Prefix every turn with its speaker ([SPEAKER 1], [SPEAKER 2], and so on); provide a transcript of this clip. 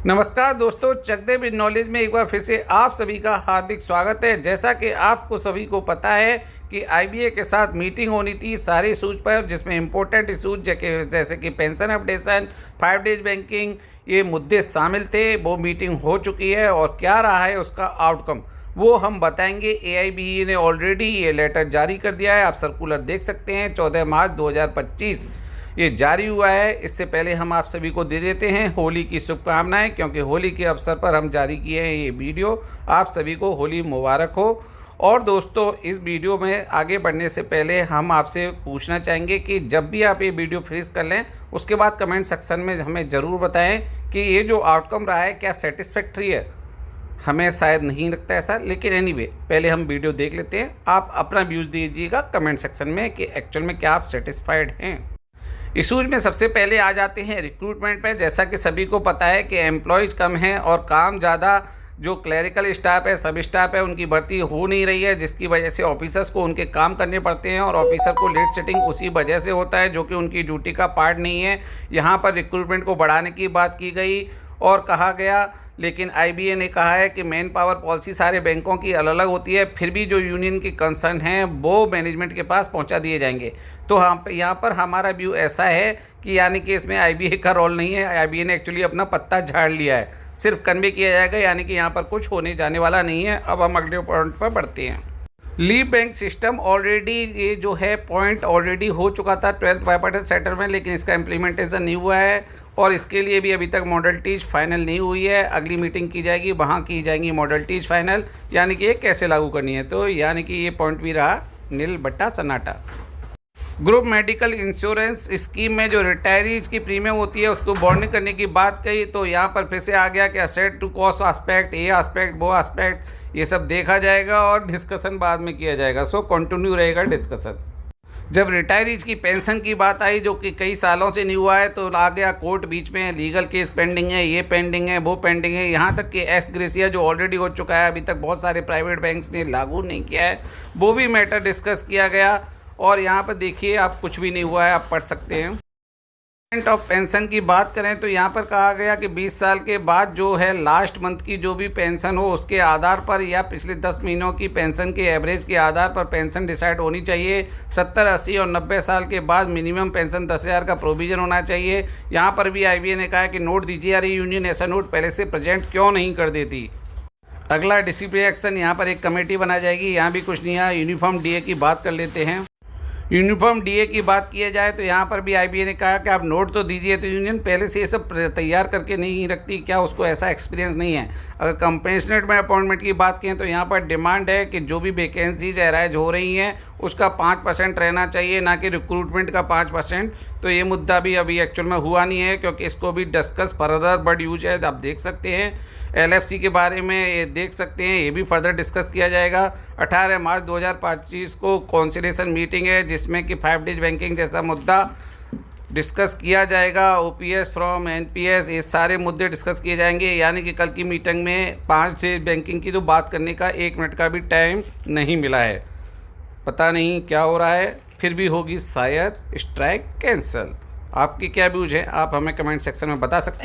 [SPEAKER 1] नमस्कार दोस्तों, चकदे with knowledge में एक बार फिर से आप सभी का हार्दिक स्वागत है। जैसा कि आपको सभी को पता है कि आईबीए के साथ मीटिंग होनी थी सारे इशूज़ पर, जिसमें इम्पोर्टेंट इशूज जैसे कि पेंशन अपडेशन, 5 डेज बैंकिंग, ये मुद्दे शामिल थे। वो मीटिंग हो चुकी है और क्या रहा है उसका आउटकम वो हम बताएंगे। एआईबीई ने ऑलरेडी ये लेटर जारी कर दिया है, आप सर्कुलर देख सकते हैं। 14 मार्च 2025 ये जारी हुआ है। इससे पहले हम आप सभी को दे देते हैं होली की शुभकामनाएं, क्योंकि होली के अवसर पर हम जारी किए हैं ये वीडियो। आप सभी को होली मुबारक हो। और दोस्तों, इस वीडियो में आगे बढ़ने से पहले हम आपसे पूछना चाहेंगे कि जब भी आप ये वीडियो फिनिश कर लें उसके बाद कमेंट सेक्शन में हमें ज़रूर बताएं कि ये जो आउटकम रहा है क्या सेटिस्फैक्ट्री है। हमें शायद नहीं लगता ऐसा, लेकिन एनीवे पहले हम वीडियो देख लेते हैं। आप अपना व्यूज़ दीजिएगा कमेंट सेक्शन में कि एक्चुअल में क्या आप सेटिस्फाइड हैं। इशूज में सबसे पहले आ जाते हैं रिक्रूटमेंट पे। जैसा कि सभी को पता है कि एम्प्लॉयज़ कम हैं और काम ज़्यादा, जो क्लरिकल स्टाफ है, सब स्टाफ है, उनकी भर्ती हो नहीं रही है, जिसकी वजह से ऑफिसर्स को उनके काम करने पड़ते हैं और ऑफिसर को लेट सेटिंग उसी वजह से होता है, जो कि उनकी ड्यूटी का पार्ट नहीं है। यहाँ पर रिक्रूटमेंट को बढ़ाने की बात की गई और कहा गया, लेकिन आईबीए ने कहा है कि मैन पावर पॉलिसी सारे बैंकों की अलग अलग होती है, फिर भी जो यूनियन की कंसर्न हैं वो मैनेजमेंट के पास पहुंचा दिए जाएंगे। तो हम यहाँ पर हमारा व्यू ऐसा है कि यानी कि इसमें आईबीए का रोल नहीं है। आईबीए ने एक्चुअली अपना पत्ता झाड़ लिया है, सिर्फ कन्वे किया जाएगा, यानी कि यहाँ पर कुछ होने जाने वाला नहीं है। अब हम अगले पॉइंट पर बढ़ते हैं। लीव बैंक सिस्टम ऑलरेडी, ये जो है पॉइंट ऑलरेडी हो चुका था 12th बायपार्टिसन सेटलमेंट, लेकिन इसका इम्प्लीमेंटेशन नहीं हुआ है और इसके लिए भी अभी तक मॉडलिटीज़ फाइनल नहीं हुई है। अगली मीटिंग की जाएगी, वहाँ की जाएंगी मॉडलिटीज़ फाइनल, यानी कि ये कैसे लागू करनी है। तो यानी कि ये पॉइंट भी रहा नील बट्टा सन्नाटा। ग्रुप मेडिकल इंश्योरेंस स्कीम में जो रिटायरीज की प्रीमियम होती है उसको बॉन्डिंग करने की बात कही, तो यहाँ पर फिर से आ गया कि असेट टू कॉस्ट एस्पेक्ट, ये एस्पेक्ट वो एस्पेक्ट, ये सब देखा जाएगा और डिस्कशन बाद में किया जाएगा। सो कंटिन्यू रहेगा डिस्कशन। जब रिटायरीज की पेंशन की बात आई, जो कि कई सालों से नहीं हुआ है, तो आ गया कोर्ट बीच में, लीगल केस पेंडिंग है, ये पेंडिंग है, वो पेंडिंग है। यहाँ तक कि एक्स ग्रेसिया जो ऑलरेडी हो चुका है, अभी तक बहुत सारे प्राइवेट बैंक्स ने लागू नहीं किया है, वो भी मैटर डिस्कस किया गया। और यहाँ पर देखिए, आप कुछ भी नहीं हुआ है, आप पढ़ सकते हैं। ऑफ पेंशन की बात करें तो यहाँ पर कहा गया कि 20 साल के बाद जो है लास्ट मंथ की जो भी पेंशन हो उसके आधार पर, या पिछले 10 महीनों की पेंशन के एवरेज के आधार पर पेंशन डिसाइड होनी चाहिए। 70, 80 और 90 साल के बाद मिनिमम पेंशन 10,000 का प्रोविज़न होना चाहिए। यहाँ पर भी आईबीए ने कहा है कि नोट दीजिए, यार यूनियन ऐसा नोट पहले से प्रेजेंट क्यों नहीं कर देती। अगला डिसिप्लिनरी एक्शन, यहाँ पर एक कमेटी बना जाएगी, यहाँ भी कुछ नहीं है। यूनिफॉर्म डीए की बात कर लेते हैं। यूनिफॉर्म डीए की बात किया जाए तो यहाँ पर भी आईबीए ने कहा कि आप नोट तो दीजिए, तो यूनियन पहले से ये सब तैयार करके नहीं रखती क्या? उसको ऐसा एक्सपीरियंस नहीं है। अगर कंपेंशनेट में अपॉइंटमेंट की बात करें तो यहाँ पर डिमांड है कि जो भी वैकेंसीज अराइज हो रही हैं उसका 5% रहना चाहिए, ना कि रिक्रूटमेंट का 5%। तो ये मुद्दा भी अभी एक्चुअल में हुआ नहीं है, क्योंकि इसको भी डिस्कस फर्दर बड यूज है। आप देख सकते हैं एलएफसी के बारे में, ये देख सकते हैं, ये भी फर्दर डिस्कस किया जाएगा। 18 मार्च 2025 को कॉन्सिलेशन मीटिंग है, जिसमें कि 5 डेज बैंकिंग जैसा मुद्दा डिस्कस किया जाएगा। ओपीएस फ्रॉम एनपीएस, ये सारे मुद्दे डिस्कस किए जाएंगे। यानी कि कल की मीटिंग में 5 डेज बैंकिंग की तो बात करने का 1 मिनट का भी टाइम नहीं मिला है। पता नहीं क्या हो रहा है, फिर भी होगी शायद स्ट्राइक कैंसिल। आपकी क्या व्यूज है, आप हमें कमेंट सेक्शन में बता सकते हैं।